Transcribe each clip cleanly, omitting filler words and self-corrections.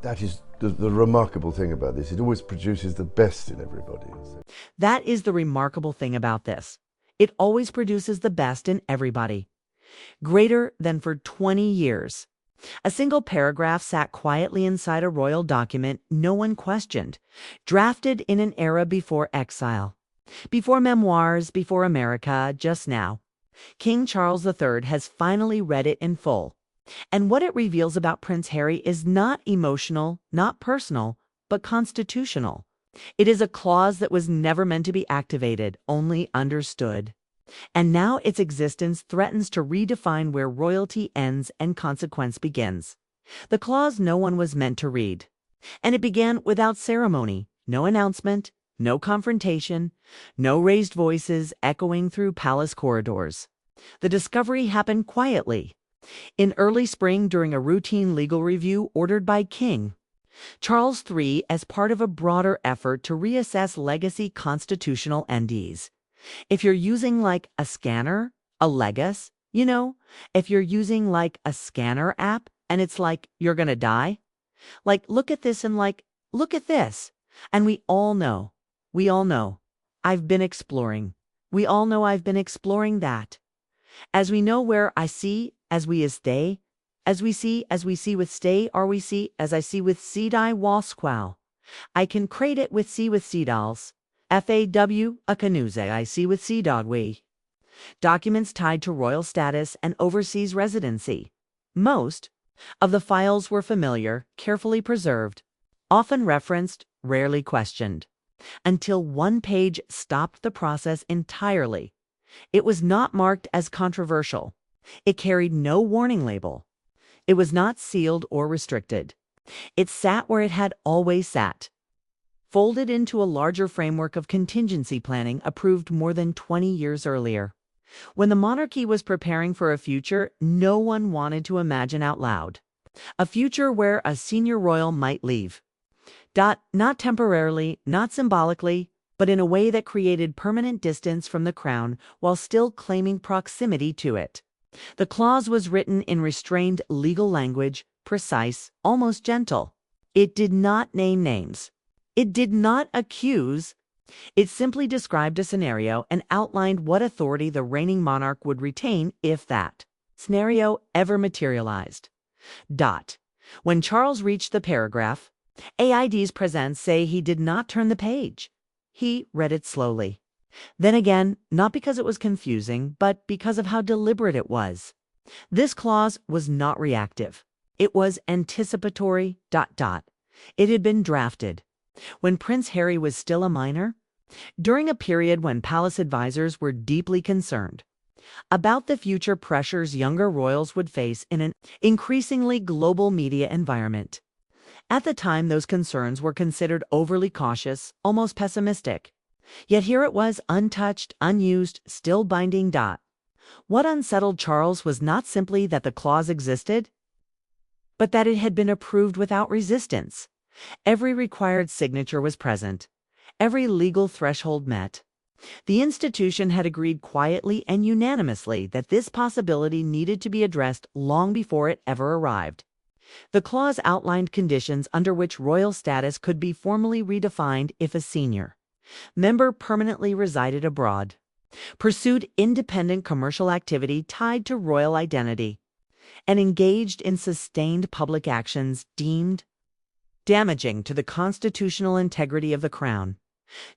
That is the remarkable thing about this. It always produces the best in everybody. That is the remarkable thing about this. It always produces the best in everybody. Greater than for 20 years. A single paragraph sat quietly inside a royal document no one questioned, drafted in an era before exile, before memoirs, before America, just now. King Charles III has finally read it in full. And what it reveals about Prince Harry is not emotional, not personal, but constitutional. It is a clause that was never meant to be activated, only understood. And now its existence threatens to redefine where royalty ends and consequence begins. The clause no one was meant to read. And it began without ceremony, no announcement, no confrontation, no raised voices echoing through palace corridors. The discovery happened quietly. In early spring during a routine legal review ordered by King Charles III as part of a broader effort to reassess legacy constitutional NDs. If you're using like a scanner, a Legis, if you're using like a scanner app and it's like you're gonna die, like look at this and like look at this. And we all know, I've been exploring. We all know I've been exploring that. As we know where I see, as we is they, as we see with stay, are we see, as I see with Sedai Wasqual. I can crate it with Sedals. FAW, a canoe I see with Sea Dogwe. Documents tied to royal status and overseas residency. Most of the files were familiar, carefully preserved, often referenced, rarely questioned. Until one page stopped the process entirely. It was not marked as controversial. It carried no warning label. It was not sealed or restricted. It sat where it had always sat, folded into a larger framework of contingency planning approved more than 20 years earlier. When the monarchy was preparing for a future no one wanted to imagine out loud. A future where a senior royal might leave. Not temporarily, not symbolically, but in a way that created permanent distance from the crown while still claiming proximity to it. The clause was written in restrained legal language, precise, almost gentle. It did not name names. It did not accuse. It simply described a scenario and outlined what authority the reigning monarch would retain if that scenario ever materialized. When Charles reached the paragraph, AID's presents say he did not turn the page. He read it slowly. Then again, not because it was confusing, but because of how deliberate it was. This clause was not reactive. It was anticipatory. It had been drafted when Prince Harry was still a minor, during a period when palace advisors were deeply concerned about the future pressures younger royals would face in an increasingly global media environment. At the time, those concerns were considered overly cautious, almost pessimistic. Yet here it was, untouched, unused, still binding. What unsettled Charles was not simply that the clause existed, but that it had been approved without resistance. Every required signature was present. Every legal threshold met. The institution had agreed quietly and unanimously that this possibility needed to be addressed long before it ever arrived. The clause outlined conditions under which royal status could be formally redefined if a senior member permanently resided abroad, pursued independent commercial activity tied to royal identity, and engaged in sustained public actions deemed damaging to the constitutional integrity of the crown.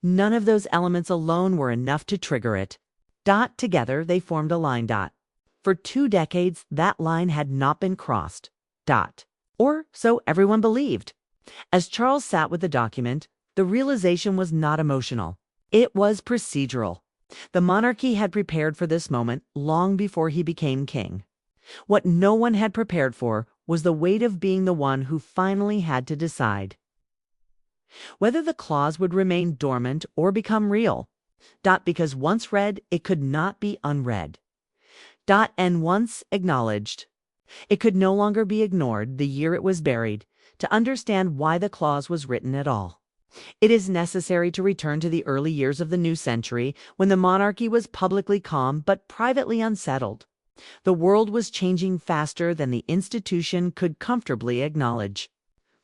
None of those elements alone were enough to trigger it. Together they formed a line. For 2 decades, that line had not been crossed. Or so everyone believed. As Charles sat with the document, the realization was not emotional. It was procedural. The monarchy had prepared for this moment long before he became king. What no one had prepared for was the weight of being the one who finally had to decide whether the clause would remain dormant or become real. Because once read, it could not be unread. And once acknowledged, it could no longer be ignored the year it was buried. To understand why the clause was written at all, it is necessary to return to the early years of the new century when the monarchy was publicly calm but privately unsettled. The world was changing faster than the institution could comfortably acknowledge.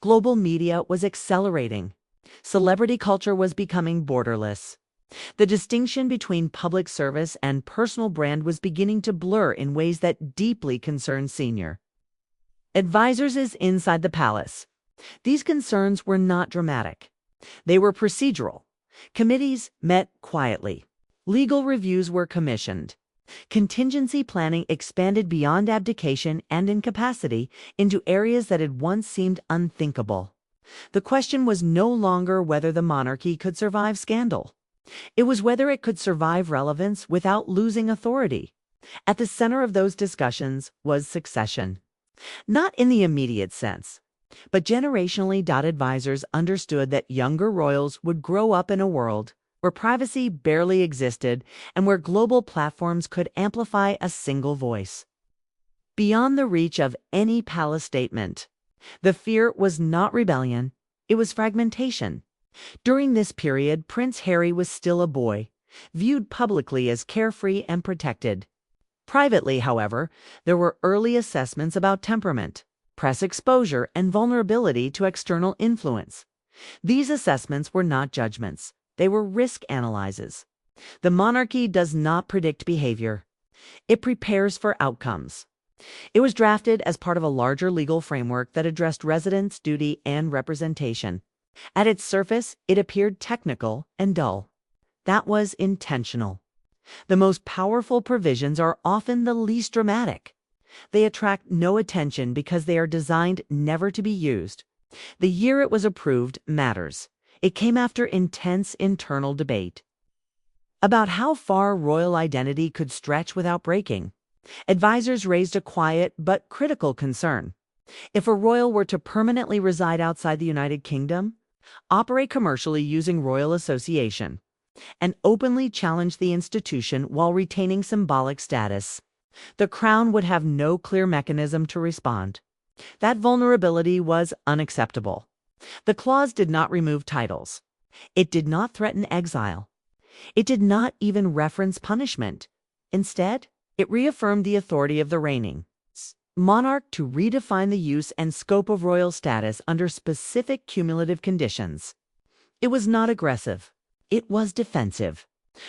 Global media was accelerating. Celebrity culture was becoming borderless. The distinction between public service and personal brand was beginning to blur in ways that deeply concerned Senior. Advisors is inside the palace. These concerns were not dramatic. They were procedural. Committees met quietly. Legal reviews were commissioned. Contingency planning expanded beyond abdication and incapacity into areas that had once seemed unthinkable. The question was no longer whether the monarchy could survive scandal. It was whether it could survive relevance without losing authority. At the center of those discussions was succession. Not in the immediate sense, but generationally. Advisors understood that younger royals would grow up in a world where privacy barely existed and where global platforms could amplify a single voice. Beyond the reach of any palace statement, the fear was not rebellion, it was fragmentation. During this period, Prince Harry was still a boy, viewed publicly as carefree and protected. Privately, however, there were early assessments about temperament, press exposure, and vulnerability to external influence. These assessments were not judgments, they were risk analyses. The monarchy does not predict behavior. It prepares for outcomes. It was drafted as part of a larger legal framework that addressed residence, duty, and representation. At its surface, it appeared technical and dull. That was intentional. The most powerful provisions are often the least dramatic. They attract no attention because they are designed never to be used. The year it was approved matters. It came after intense internal debate about how far royal identity could stretch without breaking. Advisors raised a quiet but critical concern. If a royal were to permanently reside outside the United Kingdom, operate commercially using royal association, and openly challenge the institution while retaining symbolic status, the crown would have no clear mechanism to respond. That vulnerability was unacceptable. The clause did not remove titles. It did not threaten exile. It did not even reference punishment. Instead, it reaffirmed the authority of the reigning monarch to redefine the use and scope of royal status under specific cumulative conditions. It was not aggressive. It was defensive.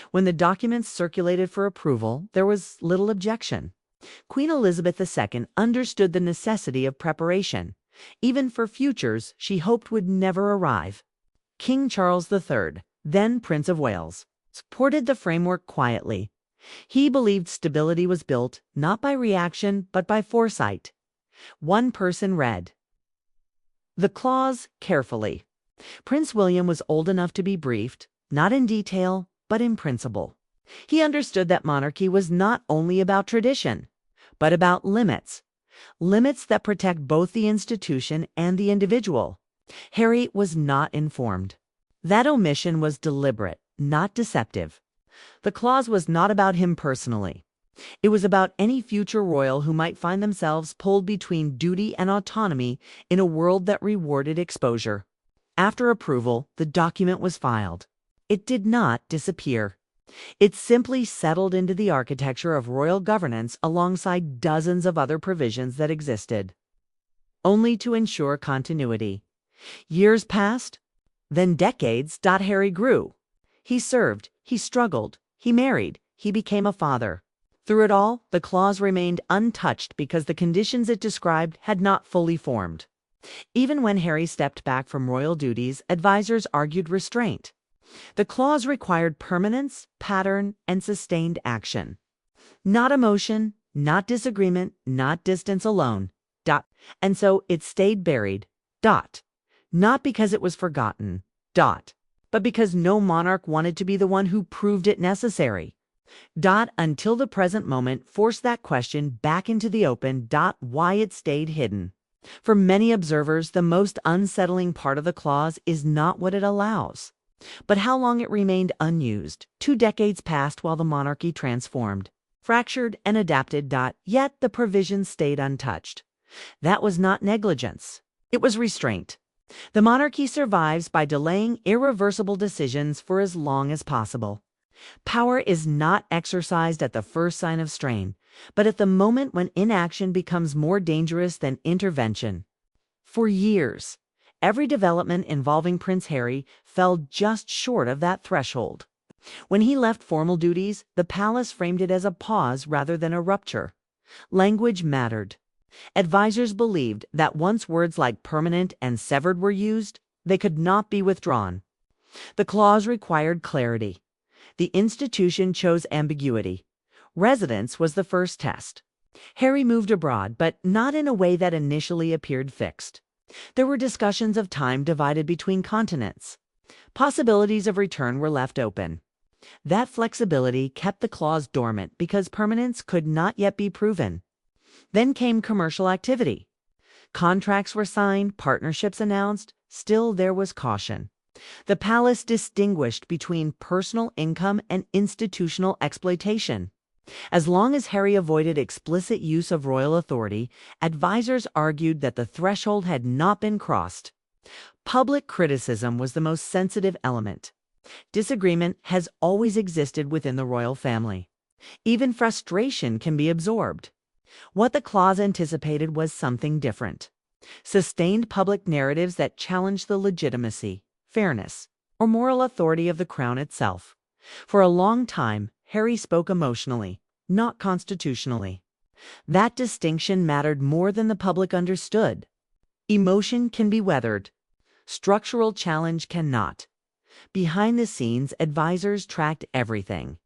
When the documents circulated for approval, there was little objection. Queen Elizabeth II understood the necessity of preparation, even for futures she hoped would never arrive. King Charles III, then Prince of Wales, supported the framework quietly. He believed stability was built not by reaction but by foresight. One person read the clause carefully. Prince William was old enough to be briefed, not in detail, but in principle. He understood that monarchy was not only about tradition, but about limits. Limits that protect both the institution and the individual. Harry was not informed. That omission was deliberate, not deceptive. The clause was not about him personally. It was about any future royal who might find themselves pulled between duty and autonomy in a world that rewarded exposure. After approval, the document was filed. It did not disappear. It simply settled into the architecture of royal governance alongside dozens of other provisions that existed, only to ensure continuity. Years passed, then decades. Harry grew. He served, he struggled, he married, he became a father. Through it all, the clause remained untouched because the conditions it described had not fully formed. Even when Harry stepped back from royal duties, advisors argued restraint. The clause required permanence, pattern, and sustained action. Not emotion, not disagreement, not distance alone. And so it stayed buried. Not because it was forgotten. But because no monarch wanted to be the one who proved it necessary. Until the present moment forced that question back into the open. Why it stayed hidden. For many observers, the most unsettling part of the clause is not what it allows, but how long it remained unused. 2 decades passed while the monarchy transformed, fractured, and adapted. Yet the provisions stayed untouched. That was not negligence. It was restraint. The monarchy survives by delaying irreversible decisions for as long as possible. Power is not exercised at the first sign of strain, but at the moment when inaction becomes more dangerous than intervention. For years, every development involving Prince Harry fell just short of that threshold. When he left formal duties, the palace framed it as a pause rather than a rupture. Language mattered. Advisors believed that once words like permanent and severed were used, they could not be withdrawn. The clause required clarity. The institution chose ambiguity. Residence was the first test. Harry moved abroad, but not in a way that initially appeared fixed. There were discussions of time divided between continents. Possibilities of return were left open. That flexibility kept the clause dormant because permanence could not yet be proven. Then came commercial activity. Contracts were signed, partnerships announced, still there was caution. The palace distinguished between personal income and institutional exploitation. As long as Harry avoided explicit use of royal authority, advisors argued that the threshold had not been crossed. Public criticism was the most sensitive element. Disagreement has always existed within the royal family. Even frustration can be absorbed. What the clause anticipated was something different. Sustained public narratives that challenged the legitimacy, fairness, or moral authority of the crown itself. For a long time, Harry spoke emotionally, not constitutionally. That distinction mattered more than the public understood. Emotion can be weathered. Structural challenge cannot. Behind the scenes, advisors tracked everything.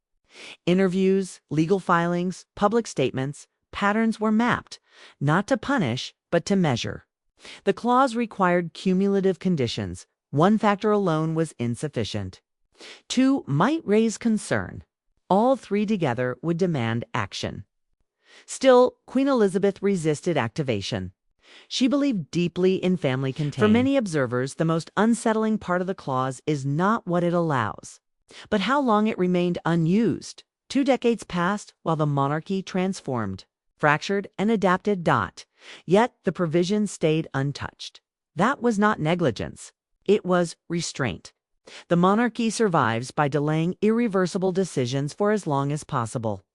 Interviews, legal filings, public statements, patterns were mapped, not to punish, but to measure. The clause required cumulative conditions. One factor alone was insufficient. Two might raise concern. All three together would demand action. Still, Queen Elizabeth resisted activation. She believed deeply in family containment. For many observers, the most unsettling part of the clause is not what it allows, but how long it remained unused. 2 decades passed while the monarchy transformed, fractured, and adapted. Yet the provision stayed untouched. That was not negligence. It was restraint. The monarchy survives by delaying irreversible decisions for as long as possible.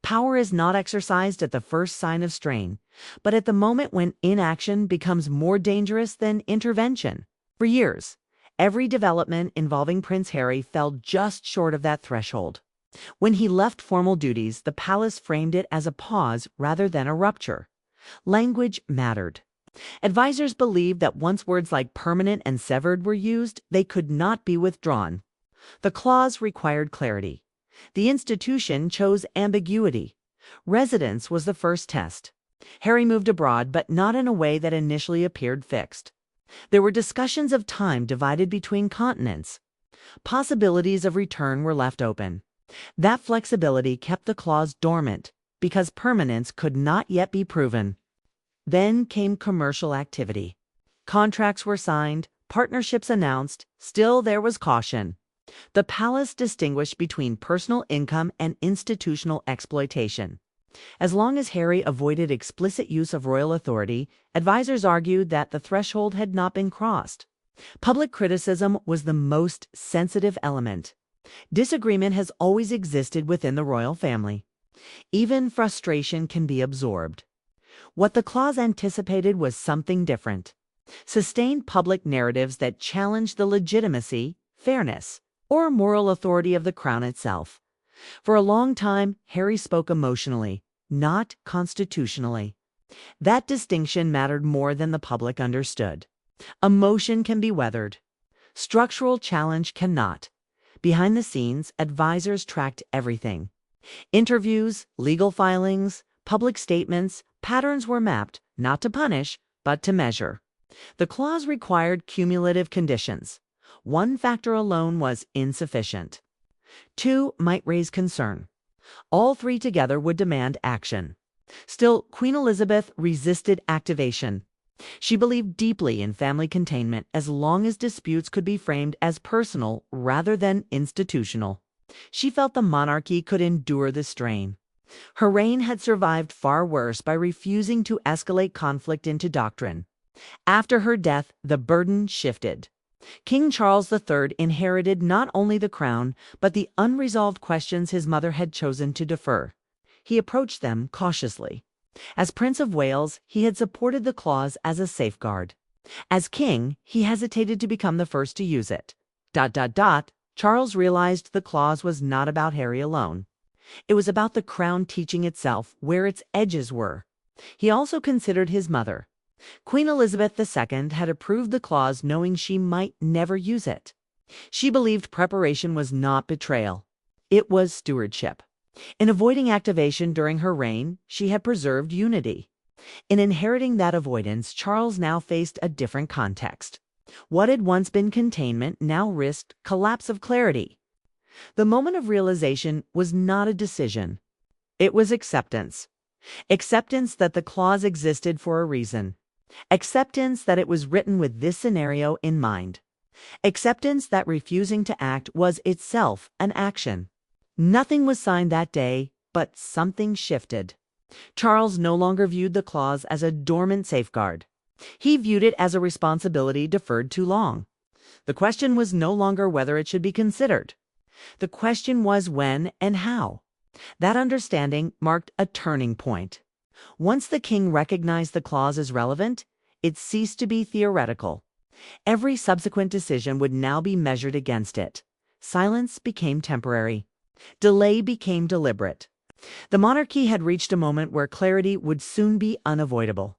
Power is not exercised at the first sign of strain, but at the moment when inaction becomes more dangerous than intervention. For years, every development involving Prince Harry fell just short of that threshold. When he left formal duties, the palace framed it as a pause rather than a rupture. Language mattered. Advisors believed that once words like permanent and severed were used, they could not be withdrawn. The clause required clarity. The institution chose ambiguity. Residence was the first test. Harry moved abroad, but not in a way that initially appeared fixed. There were discussions of time divided between continents. Possibilities of return were left open. That flexibility kept the clause dormant because permanence could not yet be proven. Then came commercial activity. Contracts were signed, partnerships announced, still there was caution. The palace distinguished between personal income and institutional exploitation. As long as Harry avoided explicit use of royal authority, advisors argued that the threshold had not been crossed. Public criticism was the most sensitive element. Disagreement has always existed within the royal family. Even frustration can be absorbed. What the clause anticipated was something different. Sustained public narratives that challenged the legitimacy, fairness, or moral authority of the crown itself. For a long time, Harry spoke emotionally, not constitutionally. That distinction mattered more than the public understood. Emotion can be weathered. Structural challenge cannot. Behind the scenes, advisors tracked everything. Interviews, legal filings, public statements, patterns were mapped, not to punish, but to measure. The clause required cumulative conditions. One factor alone was insufficient. Two might raise concern. All three together would demand action. Still, Queen Elizabeth resisted activation. She believed deeply in family containment as long as disputes could be framed as personal rather than institutional. She felt the monarchy could endure the strain. Her reign had survived far worse by refusing to escalate conflict into doctrine. After her death, the burden shifted. King Charles III inherited not only the crown, but the unresolved questions his mother had chosen to defer. He approached them cautiously. As Prince of Wales, he had supported the clause as a safeguard. As king, he hesitated to become the first to use it. Charles realized the clause was not about Harry alone. It was about the crown teaching itself where its edges were. He also considered his mother. Queen Elizabeth II had approved the clause knowing she might never use it. She believed preparation was not betrayal. It was stewardship. In avoiding activation during her reign, she had preserved unity. In inheriting that avoidance, Charles now faced a different context. What had once been containment now risked collapse of clarity. The moment of realization was not a decision. It was acceptance. Acceptance that the clause existed for a reason. Acceptance that it was written with this scenario in mind. Acceptance that refusing to act was itself an action. Nothing was signed that day, but something shifted. Charles no longer viewed the clause as a dormant safeguard. He viewed it as a responsibility deferred too long. The question was no longer whether it should be considered. The question was when and how. That understanding marked a turning point. Once the king recognized the clause as relevant, it ceased to be theoretical. Every subsequent decision would now be measured against it. Silence became temporary. Delay became deliberate. The monarchy had reached a moment where clarity would soon be unavoidable.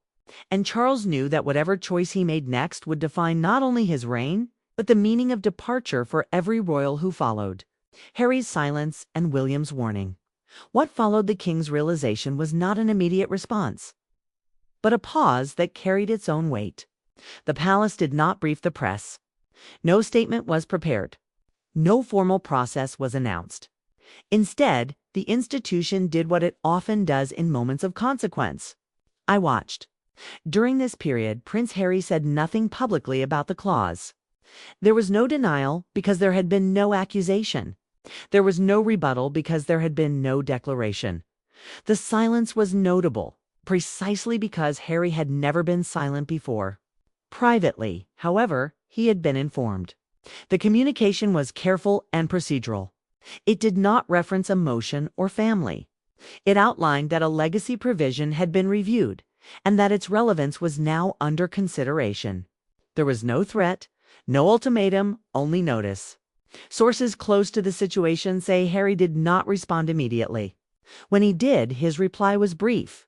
And Charles knew that whatever choice he made next would define not only his reign, but the meaning of departure for every royal who followed. Harry's silence and William's warning. What followed the king's realization was not an immediate response, but a pause that carried its own weight. The palace did not brief the press. No statement was prepared. No formal process was announced. Instead, the institution did what it often does in moments of consequence. I watched. During this period, Prince Harry said nothing publicly about the clause. There was no denial because there had been no accusation. There was no rebuttal because there had been no declaration. The silence was notable, precisely because Harry had never been silent before. Privately, however, he had been informed. The communication was careful and procedural. It did not reference emotion or family. It outlined that a legacy provision had been reviewed and that its relevance was now under consideration. There was no threat, no ultimatum, only notice. Sources close to the situation say Harry did not respond immediately. When he did, his reply was brief.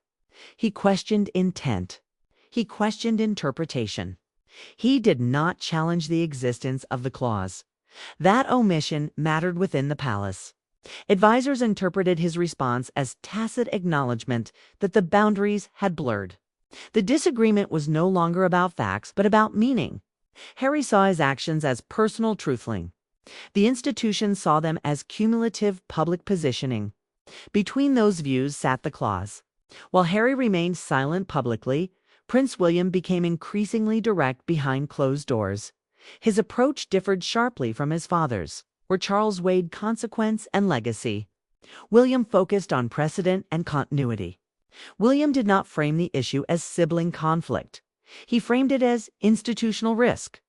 He questioned intent. He questioned interpretation. He did not challenge the existence of the clause. That omission mattered within the palace. Advisors interpreted his response as tacit acknowledgement that the boundaries had blurred. The disagreement was no longer about facts, but about meaning. Harry saw his actions as personal truthling. The institution saw them as cumulative public positioning. Between those views sat the clause. While Harry remained silent publicly, Prince William became increasingly direct behind closed doors. His approach differed sharply from his father's, where Charles weighed consequence and legacy. William focused on precedent and continuity. William did not frame the issue as sibling conflict. He framed it as institutional risk.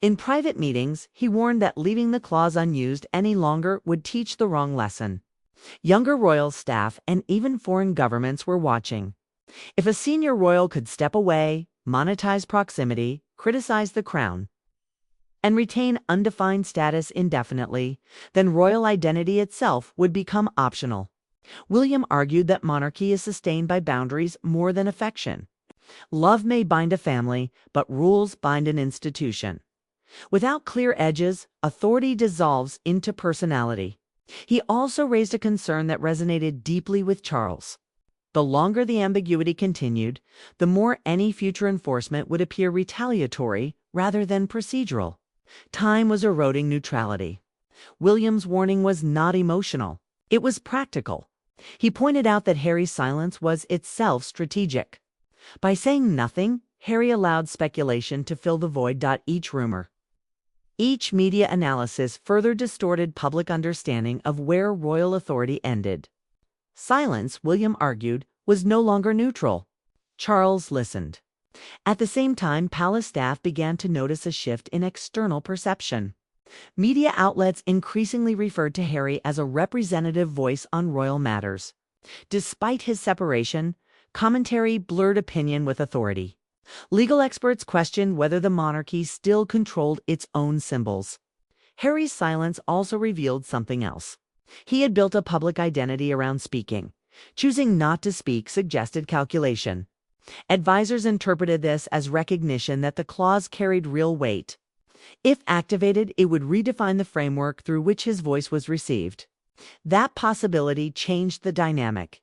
In private meetings, he warned that leaving the clause unused any longer would teach the wrong lesson. Younger royal staff and even foreign governments were watching. If a senior royal could step away, monetize proximity, criticize the crown, and retain undefined status indefinitely, then royal identity itself would become optional. William argued that monarchy is sustained by boundaries more than affection. Love may bind a family, but rules bind an institution. Without clear edges, authority dissolves into personality. He also raised a concern that resonated deeply with Charles. The longer the ambiguity continued, the more any future enforcement would appear retaliatory rather than procedural. Time was eroding neutrality. William's warning was not emotional. It was practical. He pointed out that Harry's silence was itself strategic. By saying nothing, Harry allowed speculation to fill the void. Each rumor, each media analysis further distorted public understanding of where royal authority ended. Silence, William argued, was no longer neutral. Charles listened. At the same time, palace staff began to notice a shift in external perception. Media outlets increasingly referred to Harry as a representative voice on royal matters. Despite his separation, commentary blurred opinion with authority. Legal experts questioned whether the monarchy still controlled its own symbols. Harry's silence also revealed something else. He had built a public identity around speaking. Choosing not to speak suggested calculation. Advisors interpreted this as recognition that the clause carried real weight. If activated, it would redefine the framework through which his voice was received. That possibility changed the dynamic.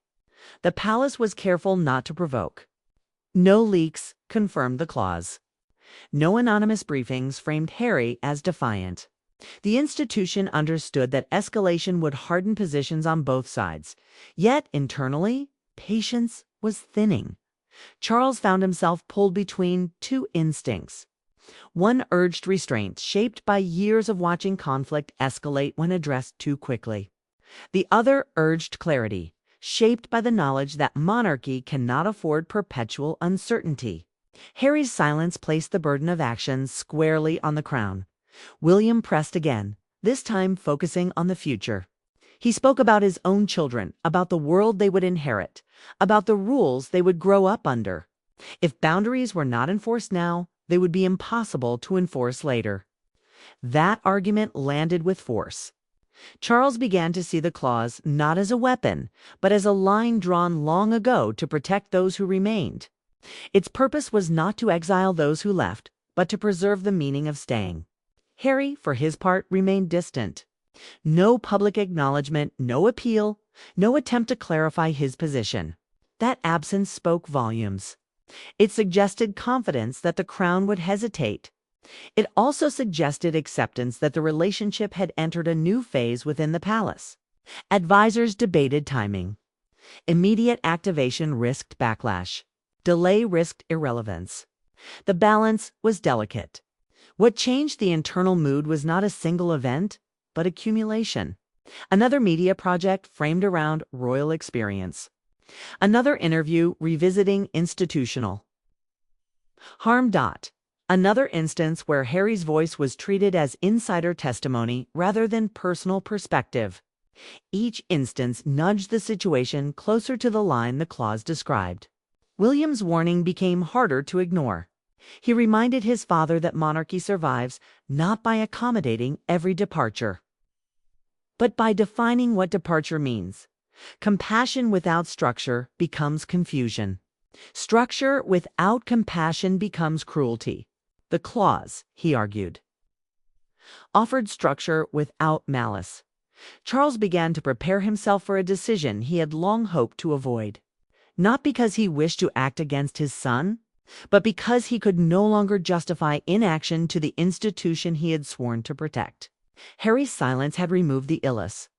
The palace was careful not to provoke. No leaks confirmed the clause. No anonymous briefings framed Harry as defiant. The institution understood that escalation would harden positions on both sides. Yet, internally, patience was thinning. Charles found himself pulled between two instincts. One urged restraint, shaped by years of watching conflict escalate when addressed too quickly. The other urged clarity, shaped by the knowledge that monarchy cannot afford perpetual uncertainty. Harry's silence placed the burden of action squarely on the crown. William pressed again, this time focusing on the future. He spoke about his own children, about the world they would inherit, about the rules they would grow up under. If boundaries were not enforced now, they would be impossible to enforce later. That argument landed with force. Charles began to see the clause not as a weapon, but as a line drawn long ago to protect those who remained. Its purpose was not to exile those who left, but to preserve the meaning of staying. Harry, for his part, remained distant. No public acknowledgement, no appeal, no attempt to clarify his position. That absence spoke volumes. It suggested confidence that the crown would hesitate. It also suggested acceptance that the relationship had entered a new phase within the palace. Advisors debated timing. Immediate activation risked backlash. Delay risked irrelevance. The balance was delicate. What changed the internal mood was not a single event, but accumulation. Another media project framed around royal experience. Another interview revisiting institutional harm. Another instance where Harry's voice was treated as insider testimony rather than personal perspective. Each instance nudged the situation closer to the line the clause described. William's warning became harder to ignore. He reminded his father that monarchy survives not by accommodating every departure, but by defining what departure means. Compassion without structure becomes confusion. Structure without compassion becomes cruelty. The clause, he argued, offered structure without malice. Charles began to prepare himself for a decision he had long hoped to avoid. Not because he wished to act against his son, but because he could no longer justify inaction to the institution he had sworn to protect. Harry's silence had removed the illus.